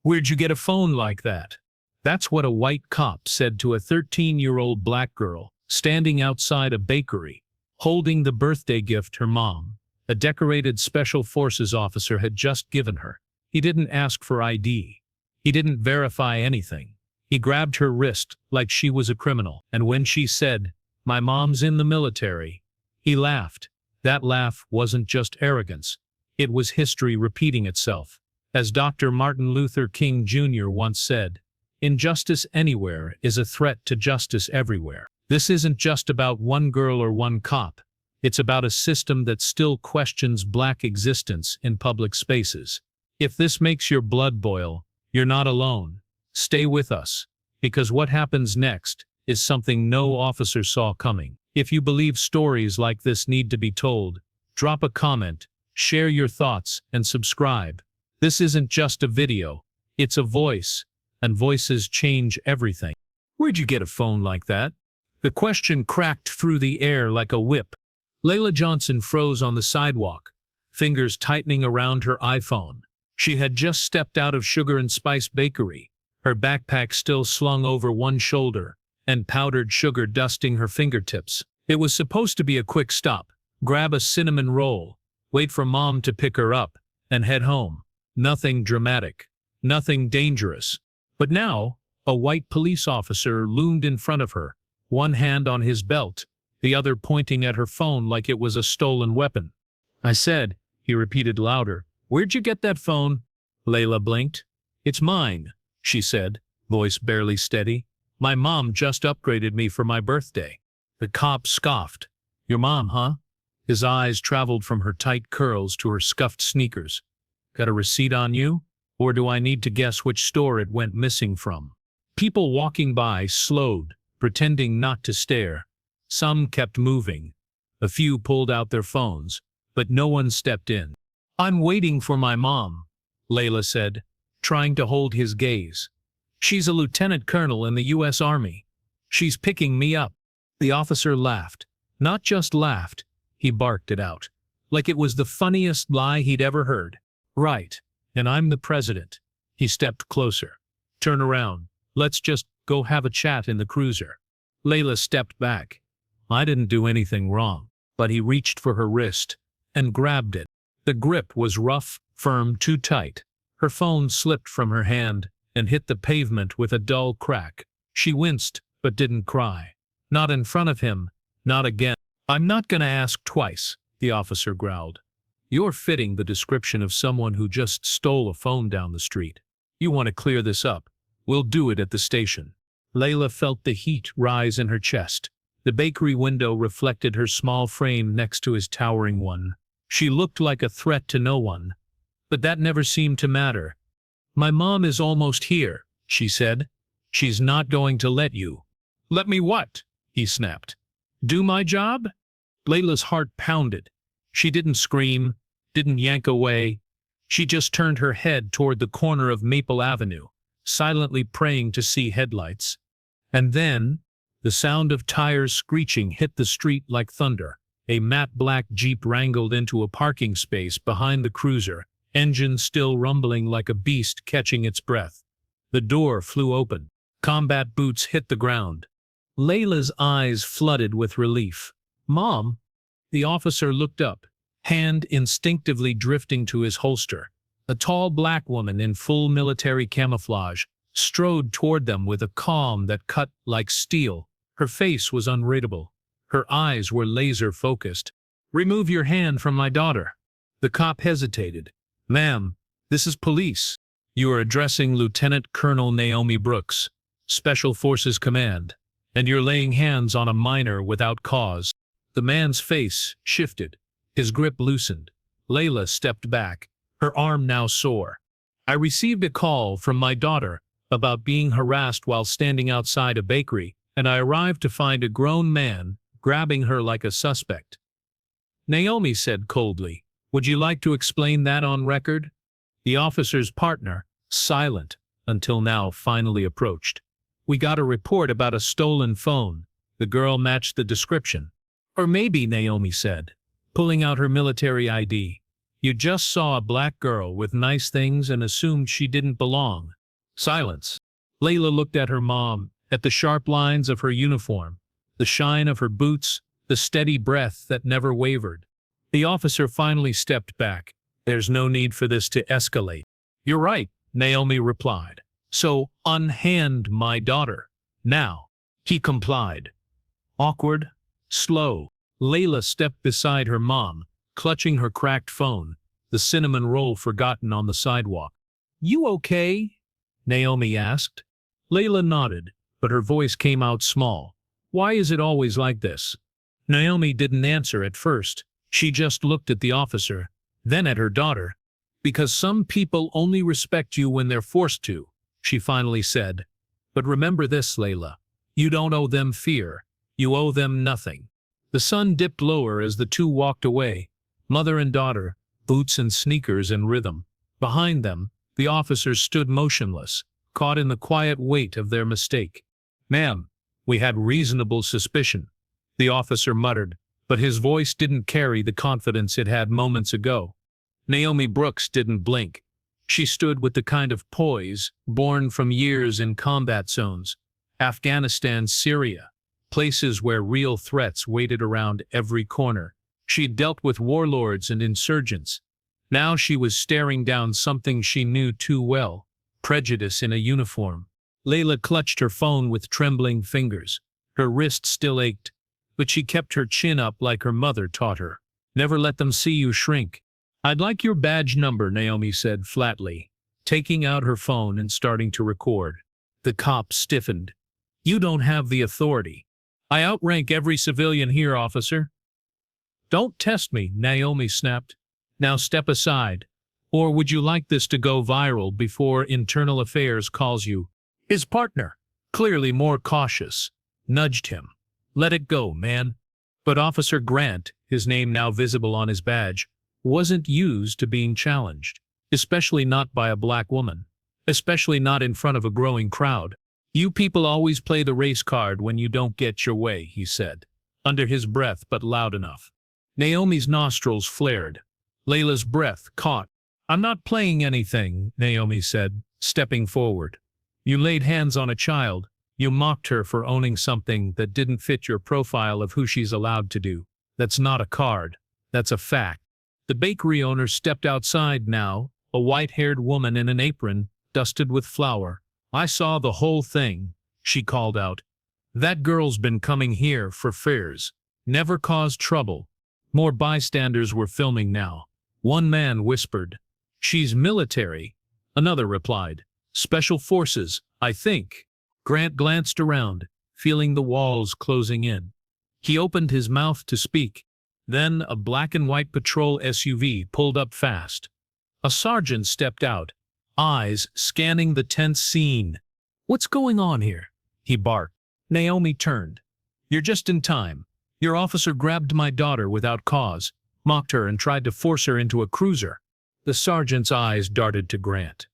Where'd you get a phone like that? That's what a white cop said to a 13-year-old black girl standing outside a bakery, holding the birthday gift her mom, a decorated Special Forces officer, had just given her. He didn't ask for ID. He didn't verify anything. He grabbed her wrist like she was a criminal, and when she said, "My mom's in the military," he laughed. That laugh wasn't just arrogance. It was history repeating itself. As Dr. Martin Luther King Jr. once said, "Injustice anywhere is a threat to justice everywhere." This isn't just about one girl or one cop. It's about a system that still questions black existence in public spaces. If this makes your blood boil, you're not alone. Stay with us, because what happens next is something no officer saw coming. If you believe stories like this need to be told, drop a comment, share your thoughts, and subscribe. This isn't just a video, it's a voice, and voices change everything. Where'd you get a phone like that? The question cracked through the air like a whip. Layla Johnson froze on the sidewalk, fingers tightening around her iPhone. She had just stepped out of Sugar and Spice Bakery, her backpack still slung over one shoulder, and powdered sugar dusting her fingertips. It was supposed to be a quick stop, grab a cinnamon roll, wait for mom to pick her up, and head home. Nothing dramatic, nothing dangerous. But now, a white police officer loomed in front of her, one hand on his belt, the other pointing at her phone like it was a stolen weapon. "I said," he repeated louder, "where'd you get that phone?" Layla blinked. "It's mine," she said, voice barely steady. "My mom just upgraded me for my birthday." The cop scoffed. "Your mom, huh?" His eyes traveled from her tight curls to her scuffed sneakers. "Got a receipt on you? Or do I need to guess which store it went missing from?" People walking by slowed, pretending not to stare. Some kept moving. A few pulled out their phones, but no one stepped in. "I'm waiting for my mom," Layla said, trying to hold his gaze. "She's a lieutenant colonel in the U.S. Army. She's picking me up." The officer laughed. Not just laughed, he barked it out, like it was the funniest lie he'd ever heard. "Right, and I'm the president." He stepped closer. "Turn around. Let's just go have a chat in the cruiser." Layla stepped back. "I didn't do anything wrong." But he reached for her wrist and grabbed it. The grip was rough, firm, too tight. Her phone slipped from her hand and hit the pavement with a dull crack. She winced, but didn't cry. Not in front of him, not again. "I'm not gonna ask twice," the officer growled. "You're fitting the description of someone who just stole a phone down the street. You want to clear this up? We'll do it at the station." Layla felt the heat rise in her chest. The bakery window reflected her small frame next to his towering one. She looked like a threat to no one. But that never seemed to matter. "My mom is almost here," she said. "She's not going to let you." "Let me what?" he snapped. "Do my job?" Layla's heart pounded. She didn't scream, didn't yank away. She just turned her head toward the corner of Maple Avenue, silently praying to see headlights. And then, the sound of tires screeching hit the street like thunder. A matte black Jeep wrangled into a parking space behind the cruiser, engine still rumbling like a beast catching its breath. The door flew open. Combat boots hit the ground. Layla's eyes flooded with relief. "Mom?" The officer looked up, hand instinctively drifting to his holster. A tall black woman in full military camouflage strode toward them with a calm that cut like steel. Her face was unreadable. Her eyes were laser-focused. "Remove your hand from my daughter." The cop hesitated. "Ma'am, this is police. You are addressing Lieutenant Colonel Naomi Brooks, Special Forces Command, and you're laying hands on a minor without cause." The man's face shifted. His grip loosened. Layla stepped back, her arm now sore. "I received a call from my daughter about being harassed while standing outside a bakery, and I arrived to find a grown man grabbing her like a suspect." Naomi said coldly, "Would you like to explain that on record?" The officer's partner, silent until now, finally approached. "We got a report about a stolen phone." The girl matched the description. "Or maybe," Naomi said, pulling out her military ID, "you just saw a black girl with nice things and assumed she didn't belong." Silence. Layla looked at her mom, at the sharp lines of her uniform, the shine of her boots, the steady breath that never wavered. The officer finally stepped back. There's no need for this to escalate. You're right, Naomi replied. So, unhand my daughter. Now. He complied. Awkward, slow. Layla stepped beside her mom, clutching her cracked phone, the cinnamon roll forgotten on the sidewalk. You okay? Naomi asked. Layla nodded, but her voice came out small. Why is it always like this? Naomi didn't answer at first. She just looked at the officer, then at her daughter. Because some people only respect you when they're forced to, she finally said. But remember this, Layla. You don't owe them fear. You owe them nothing. The sun dipped lower as the two walked away, mother and daughter, boots and sneakers in rhythm. Behind them, the officers stood motionless, caught in the quiet weight of their mistake. Ma'am, we had reasonable suspicion, the officer muttered, but his voice didn't carry the confidence it had moments ago. Naomi Brooks didn't blink. She stood with the kind of poise born from years in combat zones, Afghanistan, Syria, places where real threats waited around every corner. She'd dealt with warlords and insurgents. Now she was staring down something she knew too well, prejudice in a uniform. Layla clutched her phone with trembling fingers. Her wrist still ached, but she kept her chin up like her mother taught her. Never let them see you shrink. I'd like your badge number, Naomi said flatly, taking out her phone and starting to record. The cop stiffened. You don't have the authority. I outrank every civilian here, officer. Don't test me, Naomi snapped. Now step aside. Or would you like this to go viral before Internal Affairs calls you? His partner, clearly more cautious, nudged him. Let it go, man. But Officer Grant, his name now visible on his badge, wasn't used to being challenged, especially not by a black woman, especially not in front of a growing crowd. You people always play the race card when you don't get your way, he said, under his breath but loud enough. Naomi's nostrils flared. Layla's breath caught. I'm not playing anything, Naomi said, stepping forward. You laid hands on a child. You mocked her for owning something that didn't fit your profile of who she's allowed to do. That's not a card. That's a fact. The bakery owner stepped outside now, a white-haired woman in an apron, dusted with flour. I saw the whole thing, she called out. That girl's been coming here for fares. Never caused trouble. More bystanders were filming now. One man whispered, She's military. Another replied, Special Forces, I think. Grant glanced around, feeling the walls closing in. He opened his mouth to speak. Then a black and white patrol SUV pulled up fast. A sergeant stepped out, eyes scanning the tense scene. What's going on here? He barked. Naomi turned. You're just in time. Your officer grabbed my daughter without cause, mocked her and tried to force her into a cruiser. The sergeant's eyes darted to Grant.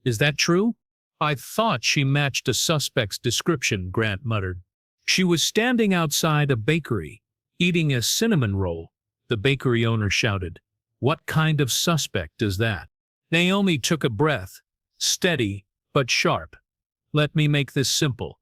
Is that true? I thought she matched a suspect's description, Grant muttered. She was standing outside a bakery, eating a cinnamon roll. The bakery owner shouted. What kind of suspect is that? Naomi took a breath, steady but sharp. Let me make this simple.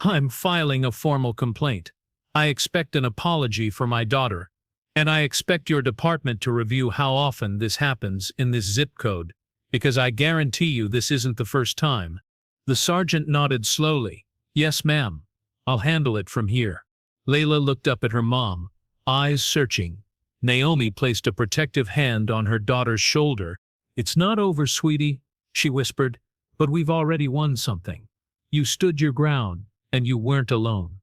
I'm filing a formal complaint. I expect an apology for my daughter, and I expect your department to review how often this happens in this zip code, because I guarantee you this isn't the first time. The sergeant nodded slowly. Yes, ma'am. I'll handle it from here. Layla looked up at her mom, eyes searching. Naomi placed a protective hand on her daughter's shoulder. It's not over, sweetie, she whispered, but we've already won something. You stood your ground, and you weren't alone.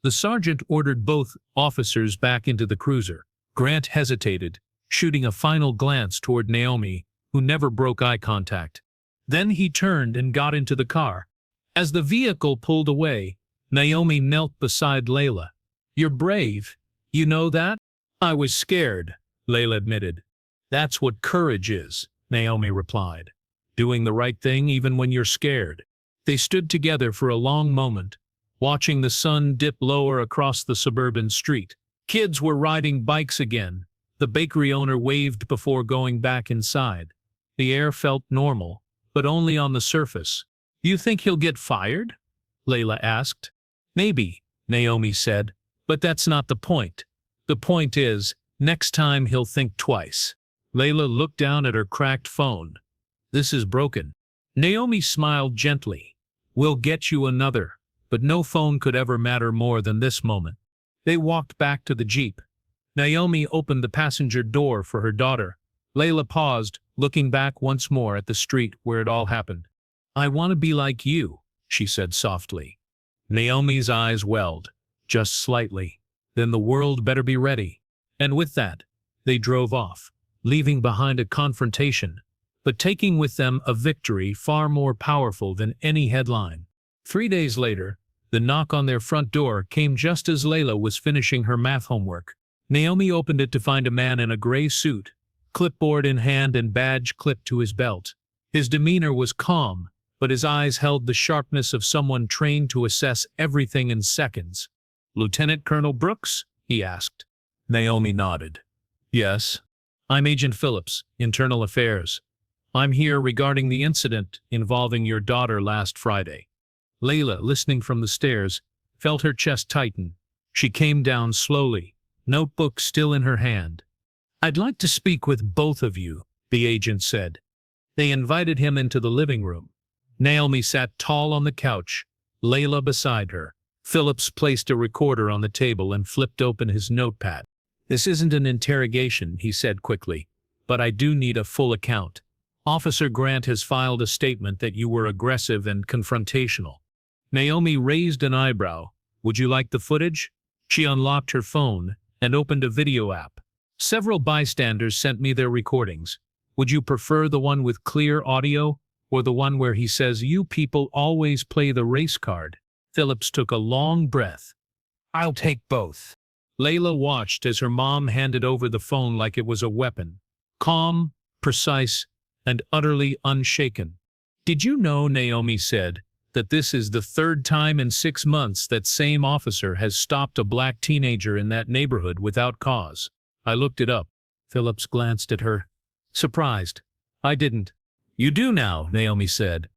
The sergeant ordered both officers back into the cruiser. Grant hesitated, shooting a final glance toward Naomi, who never broke eye contact. Then he turned and got into the car. As the vehicle pulled away, Naomi knelt beside Layla. You're brave. You know that? I was scared, Layla admitted. That's what courage is, Naomi replied. Doing the right thing even when you're scared. They stood together for a long moment, watching the sun dip lower across the suburban street. Kids were riding bikes again. The bakery owner waved before going back inside. The air felt normal, but only on the surface. "Do you think he'll get fired?" Layla asked. "Maybe," Naomi said, "but that's not the point. The point is, next time he'll think twice." Layla looked down at her cracked phone. "This is broken." Naomi smiled gently. "We'll get you another." But no phone could ever matter more than this moment. They walked back to the Jeep. Naomi opened the passenger door for her daughter. Layla paused, looking back once more at the street where it all happened. "I want to be like you," she said softly. Naomi's eyes welled, just slightly. "Then the world better be ready." And with that, they drove off, leaving behind a confrontation, but taking with them a victory far more powerful than any headline. 3 days later, the knock on their front door came just as Layla was finishing her math homework. Naomi opened it to find a man in a gray suit, clipboard in hand and badge clipped to his belt. His demeanor was calm, but his eyes held the sharpness of someone trained to assess everything in seconds. "Lieutenant Colonel Brooks?" he asked. Naomi nodded. "Yes. I'm Agent Phillips, Internal Affairs. I'm here regarding the incident involving your daughter last Friday." Layla, listening from the stairs, felt her chest tighten. She came down slowly, notebook still in her hand. "I'd like to speak with both of you," the agent said. They invited him into the living room. Naomi sat tall on the couch, Layla beside her. Phillips placed a recorder on the table and flipped open his notepad. "This isn't an interrogation," he said quickly, "but I do need a full account. Officer Grant has filed a statement that you were aggressive and confrontational." Naomi raised an eyebrow. "Would you like the footage?" She unlocked her phone and opened a video app. "Several bystanders sent me their recordings. Would you prefer the one with clear audio, or the one where he says you people always play the race card?" Phillips took a long breath. "I'll take both." Layla watched as her mom handed over the phone like it was a weapon. Calm, precise, and utterly unshaken. "Did you know," Naomi said, "that this is the third time in 6 months that same officer has stopped a black teenager in that neighborhood without cause?" "I looked it up." Phillips glanced at her, surprised. "I didn't." "You do now," Naomi said.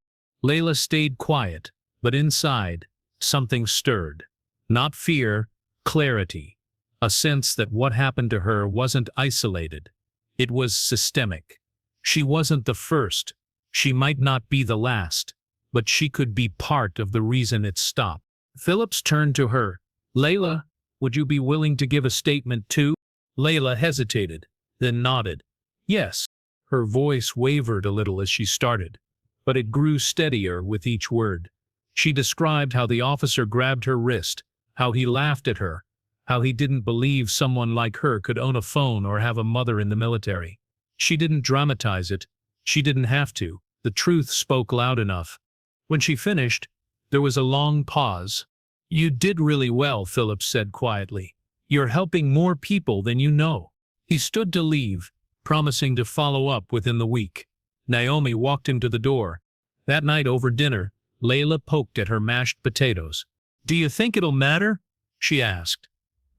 Layla stayed quiet, but inside, something stirred. Not fear, clarity. A sense that what happened to her wasn't isolated. It was systemic. She wasn't the first. She might not be the last. But she could be part of the reason it stopped. Phillips turned to her. "Layla, would you be willing to give a statement too?" Layla hesitated, then nodded. "Yes." Her voice wavered a little as she started, but it grew steadier with each word. She described how the officer grabbed her wrist, how he laughed at her, how he didn't believe someone like her could own a phone or have a mother in the military. She didn't dramatize it. She didn't have to. The truth spoke loud enough. When she finished, there was a long pause. "You did really well," Phillips said quietly. "You're helping more people than you know." He stood to leave, promising to follow up within the week. Naomi walked him to the door. That night over dinner, Layla poked at her mashed potatoes. "Do you think it'll matter?" she asked.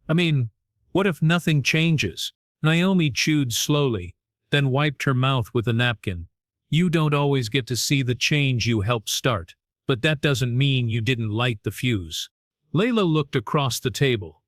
"I mean, what if nothing changes?" Naomi chewed slowly, then wiped her mouth with a napkin. "You don't always get to see the change you helped start, but that doesn't mean you didn't light the fuse." Layla looked across the table.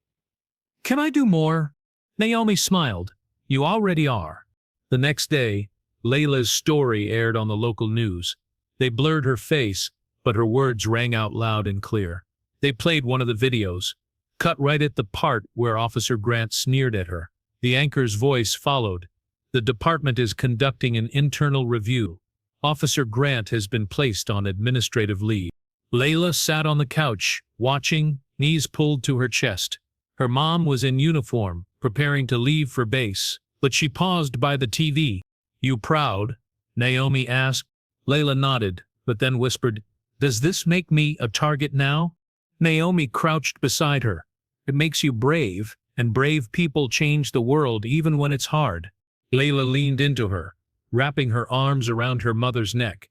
"Can I do more?" Naomi smiled. "You already are." The next day, Layla's story aired on the local news. They blurred her face, but her words rang out loud and clear. They played one of the videos, cut right at the part where Officer Grant sneered at her. The anchor's voice followed. "The department is conducting an internal review. Officer Grant has been placed on administrative leave." Layla sat on the couch, watching, knees pulled to her chest. Her mom was in uniform, preparing to leave for base, but she paused by the TV. "You proud?" Naomi asked. Layla nodded, but then whispered, "Does this make me a target now?" Naomi crouched beside her. "It makes you brave, and brave people change the world even when it's hard." Layla leaned into her, wrapping her arms around her mother's neck.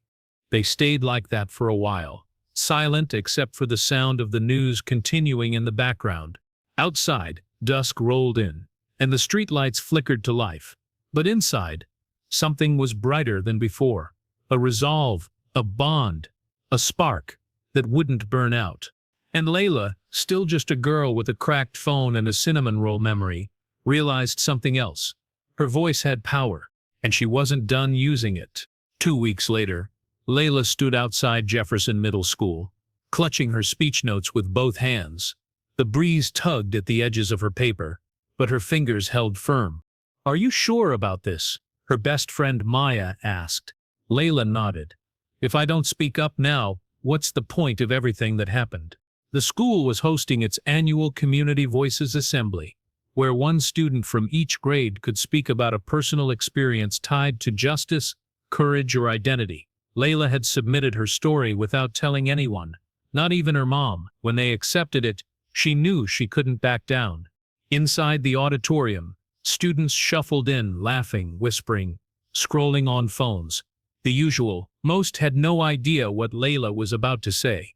They stayed like that for a while, silent except for the sound of the news continuing in the background. Outside, dusk rolled in, and the streetlights flickered to life. But inside, something was brighter than before. A resolve, a bond, a spark that wouldn't burn out. And Layla, still just a girl with a cracked phone and a cinnamon roll memory, realized something else. Her voice had power, and she wasn't done using it. 2 weeks later, Layla stood outside Jefferson Middle School, clutching her speech notes with both hands. The breeze tugged at the edges of her paper, but her fingers held firm. "Are you sure about this?" her best friend Maya asked. Layla nodded. "If I don't speak up now, what's the point of everything that happened?" The school was hosting its annual Community Voices Assembly, where one student from each grade could speak about a personal experience tied to justice, courage, or identity. Layla had submitted her story without telling anyone, not even her mom. When they accepted it, she knew she couldn't back down. Inside the auditorium, students shuffled in, laughing, whispering, scrolling on phones. The usual. Most had no idea what Layla was about to say.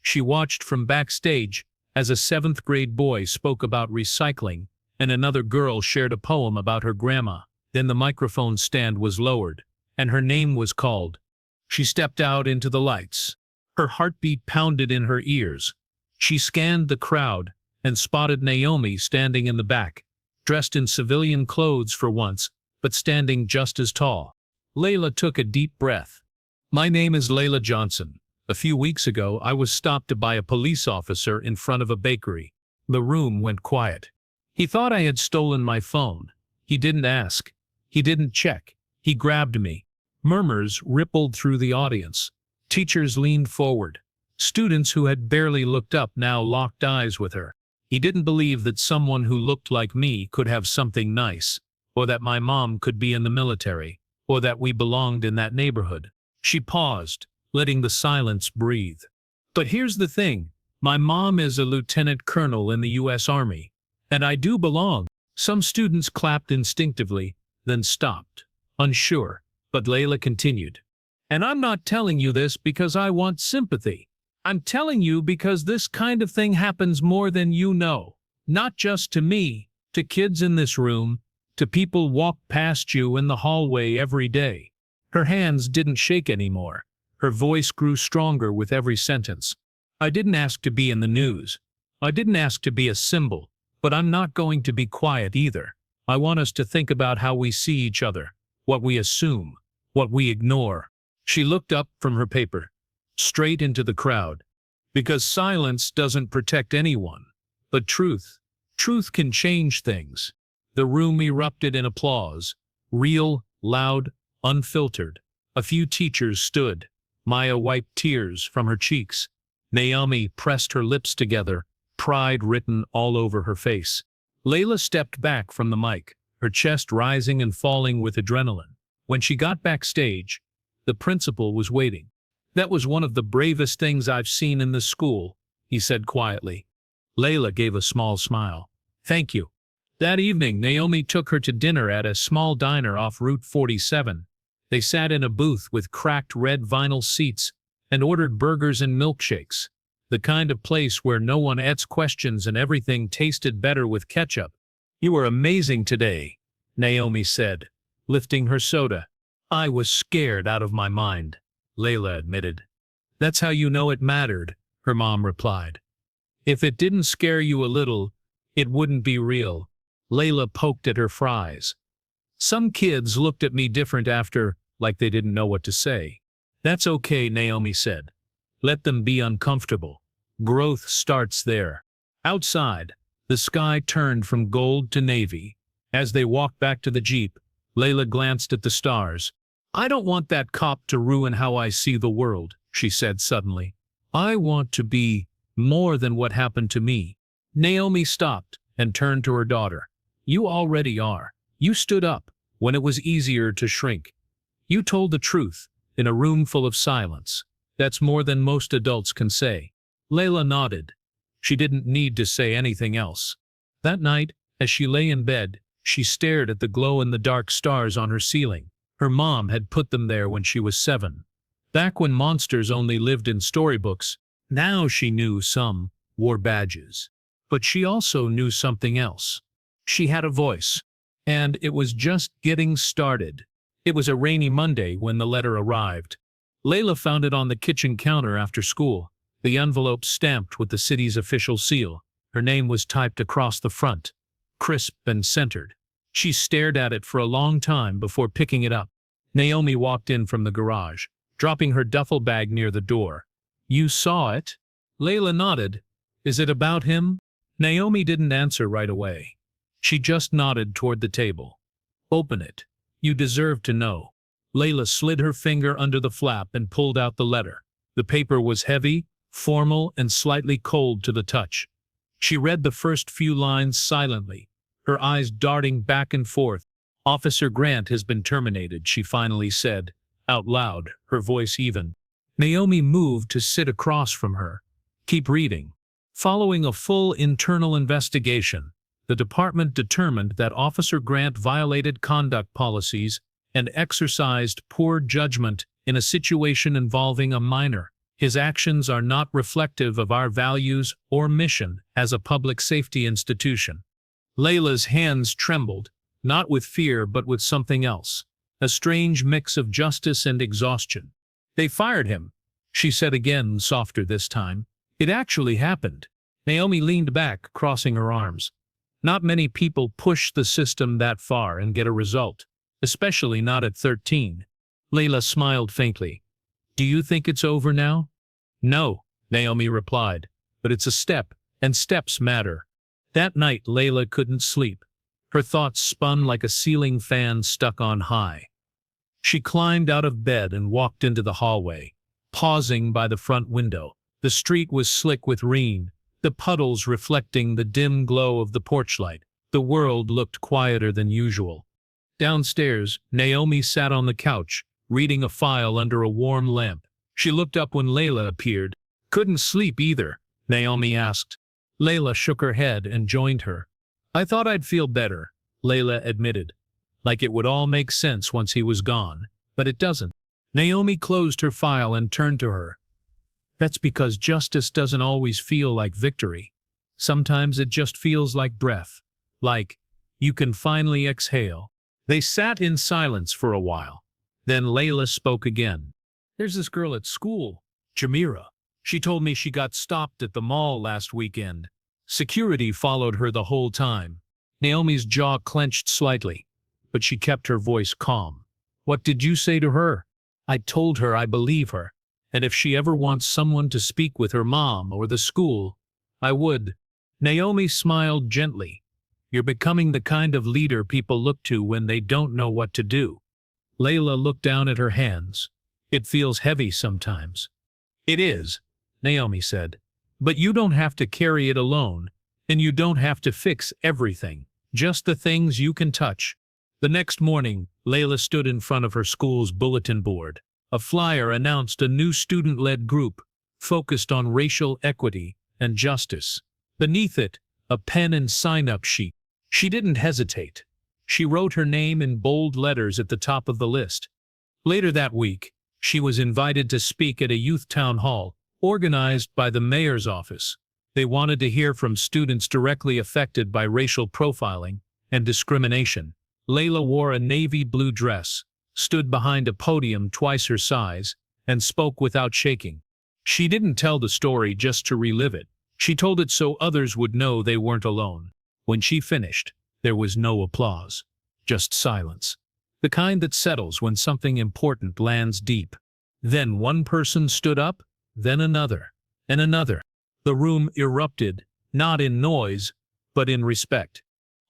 She watched from backstage as a 7th grade boy spoke about recycling and another girl shared a poem about her grandma. Then the microphone stand was lowered, and her name was called. She stepped out into the lights. Her heartbeat pounded in her ears. She scanned the crowd and spotted Naomi standing in the back, dressed in civilian clothes for once, but standing just as tall. Layla took a deep breath. "My name is Layla Johnson. A few weeks ago, I was stopped by a police officer in front of a bakery." The room went quiet. "He thought I had stolen my phone. He didn't ask. He didn't check. He grabbed me." Murmurs rippled through the audience. Teachers leaned forward. Students who had barely looked up now locked eyes with her. "He didn't believe that someone who looked like me could have something nice, or that my mom could be in the military, or that we belonged in that neighborhood." She paused, letting the silence breathe. "But here's the thing. My mom is a lieutenant colonel in the U.S. Army, and I do belong." Some students clapped instinctively, then stopped, unsure, but Layla continued. "And I'm not telling you this because I want sympathy. I'm telling you because this kind of thing happens more than you know. Not just to me, to kids in this room, to people walk past you in the hallway every day." Her hands didn't shake anymore. Her voice grew stronger with every sentence. "I didn't ask to be in the news. I didn't ask to be a symbol, but I'm not going to be quiet either. I want us to think about how we see each other, what we assume, what we ignore." She looked up from her paper, straight into the crowd. "Because silence doesn't protect anyone, but truth can change things." The room erupted in applause, real, loud, unfiltered. A few teachers stood. Maya wiped tears from her cheeks. Naomi pressed her lips together, pride written all over her face. Layla stepped back from the mic, her chest rising and falling with adrenaline. When she got backstage, the principal was waiting. "That was one of the bravest things I've seen in this school," he said quietly. Layla gave a small smile. "Thank you." That evening, Naomi took her to dinner at a small diner off Route 47. They sat in a booth with cracked red vinyl seats and ordered burgers and milkshakes, the kind of place where no one asked questions and everything tasted better with ketchup. "You were amazing today," Naomi said, lifting her soda. "I was scared out of my mind," Layla admitted. "That's how you know it mattered," her mom replied. "If it didn't scare you a little, it wouldn't be real." Layla poked at her fries. "Some kids looked at me different after, like they didn't know what to say." "That's okay," Naomi said. "Let them be uncomfortable. Growth starts there." Outside, the sky turned from gold to navy. As they walked back to the Jeep, Layla glanced at the stars. "I don't want that cop to ruin how I see the world," she said suddenly. "I want to be more than what happened to me." Naomi stopped and turned to her daughter. "You already are. You stood up when it was easier to shrink. You told the truth in a room full of silence. That's more than most adults can say." Layla nodded. She didn't need to say anything else. That night, as she lay in bed, she stared at the glow-in-the-dark stars on her ceiling. Her mom had put them there when she was 7. Back when monsters only lived in storybooks. Now she knew some wore badges. But she also knew something else. She had a voice. And it was just getting started. It was a rainy Monday when the letter arrived. Layla found it on the kitchen counter after school, the envelope stamped with the city's official seal. Her name was typed across the front, crisp and centered. She stared at it for a long time before picking it up. Naomi walked in from the garage, dropping her duffel bag near the door. "You saw it?" Layla nodded. "Is it about him?" Naomi didn't answer right away. She just nodded toward the table. "Open it. You deserve to know." Layla slid her finger under the flap and pulled out the letter. The paper was heavy, formal, and slightly cold to the touch. She read the first few lines silently, her eyes darting back and forth. "Officer Grant has been terminated," she finally said, out loud, her voice even. Naomi moved to sit across from her. "Keep reading." Following a full internal investigation, the department determined that Officer Grant violated conduct policies and exercised poor judgment in a situation involving a minor. His actions are not reflective of our values or mission as a public safety institution. Layla's hands trembled, not with fear but with something else, a strange mix of justice and exhaustion. "They fired him," she said again, softer this time. "It actually happened." Naomi leaned back, crossing her arms. Not many people push the system that far and get a result, especially not at 13. Layla smiled faintly. "Do you think it's over now?" "No," Naomi replied, "but it's a step, and steps matter." That night Layla couldn't sleep. Her thoughts spun like a ceiling fan stuck on high. She climbed out of bed and walked into the hallway, pausing by the front window. The street was slick with rain, the puddles reflecting the dim glow of the porch light. The world looked quieter than usual. Downstairs, Naomi sat on the couch, reading a file under a warm lamp. She looked up when Layla appeared. "Couldn't sleep either?" Naomi asked. Layla shook her head and joined her. "I thought I'd feel better," Layla admitted. "Like it would all make sense once he was gone, but it doesn't." Naomi closed her file and turned to her. "That's because justice doesn't always feel like victory. Sometimes it just feels like breath. Like, you can finally exhale." They sat in silence for a while. Then Layla spoke again. "There's this girl at school, Jamira. She told me she got stopped at the mall last weekend. Security followed her the whole time." Naomi's jaw clenched slightly, but she kept her voice calm. "What did you say to her?" "I told her I believe her, and if she ever wants someone to speak with her mom or the school, I would." Naomi smiled gently. "You're becoming the kind of leader people look to when they don't know what to do." Layla looked down at her hands. "It feels heavy sometimes." "It is," Naomi said. "But you don't have to carry it alone, and you don't have to fix everything, just the things you can touch." The next morning, Layla stood in front of her school's bulletin board. A flyer announced a new student-led group focused on racial equity and justice. Beneath it, a pen and sign-up sheet. She didn't hesitate. She wrote her name in bold letters at the top of the list. Later that week, she was invited to speak at a youth town hall, organized by the mayor's office. They wanted to hear from students directly affected by racial profiling and discrimination. Layla wore a navy blue dress, stood behind a podium twice her size, and spoke without shaking. She didn't tell the story just to relive it. She told it so others would know they weren't alone. When she finished, there was no applause, just silence. The kind that settles when something important lands deep. Then one person stood up, then another, and another. The room erupted, not in noise, but in respect.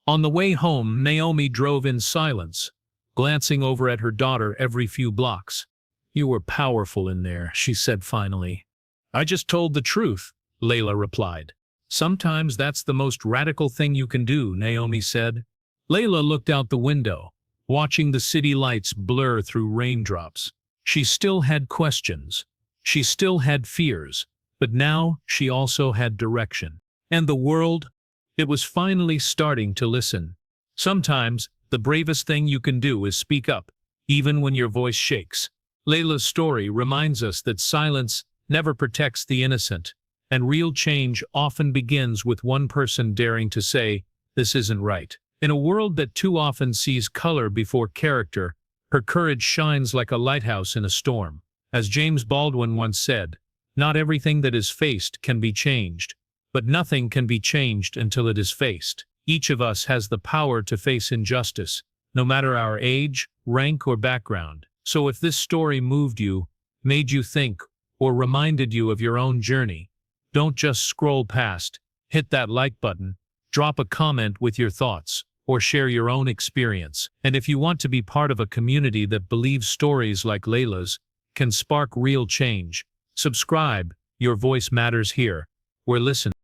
On the way home, Naomi drove in silence, glancing over at her daughter every few blocks. "You were powerful in there," she said finally. "I just told the truth," Layla replied. "Sometimes that's the most radical thing you can do," Naomi said. Layla looked out the window, watching the city lights blur through raindrops. She still had questions. She still had fears. But now she also had direction. And the world? It was finally starting to listen. Sometimes, the bravest thing you can do is speak up, even when your voice shakes. Layla's story reminds us that silence never protects the innocent, and real change often begins with one person daring to say, "This isn't right." In a world that too often sees color before character, her courage shines like a lighthouse in a storm. As James Baldwin once said, not everything that is faced can be changed, but nothing can be changed until it is faced. Each of us has the power to face injustice, no matter our age, rank, or background. So if this story moved you, made you think, or reminded you of your own journey, don't just scroll past, hit that like button, drop a comment with your thoughts, or share your own experience. And if you want to be part of a community that believes stories like Layla's can spark real change, subscribe. Your voice matters here. We're listening.